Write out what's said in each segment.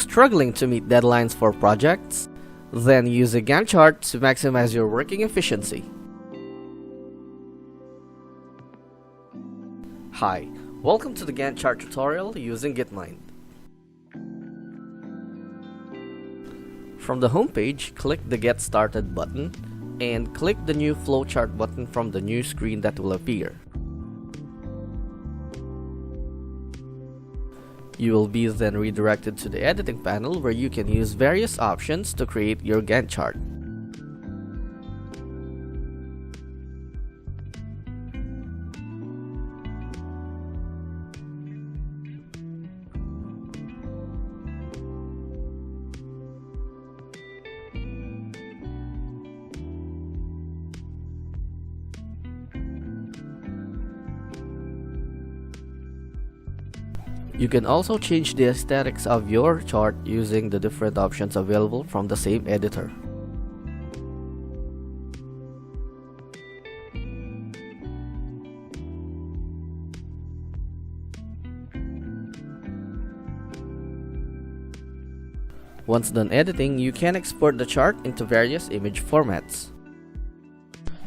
Struggling to meet deadlines for projects? Then use a Gantt chart to maximize your working efficiency. Hi, welcome to the Gantt chart tutorial using Gitmind. From the home page, click the Get Started button and click the new Flowchart button from the new screen that will appear. You will be then redirected to the editing panel where you can use various options to create your Gantt chart. You can also change the aesthetics of your chart using the different options available from the same editor. Once done editing, you can export the chart into various image formats.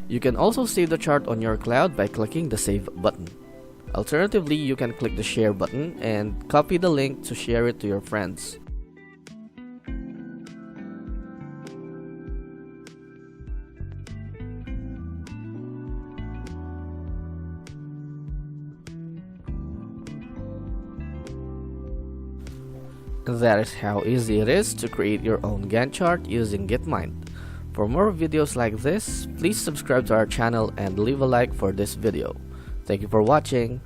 You can also save the chart on your cloud by clicking the Save button. Alternatively, you can click the Share button and copy the link to share it to your friends. That is how easy it is to create your own Gantt chart using Gitmind. For more videos like this, please subscribe to our channel and leave a like for this video. Thank you for watching.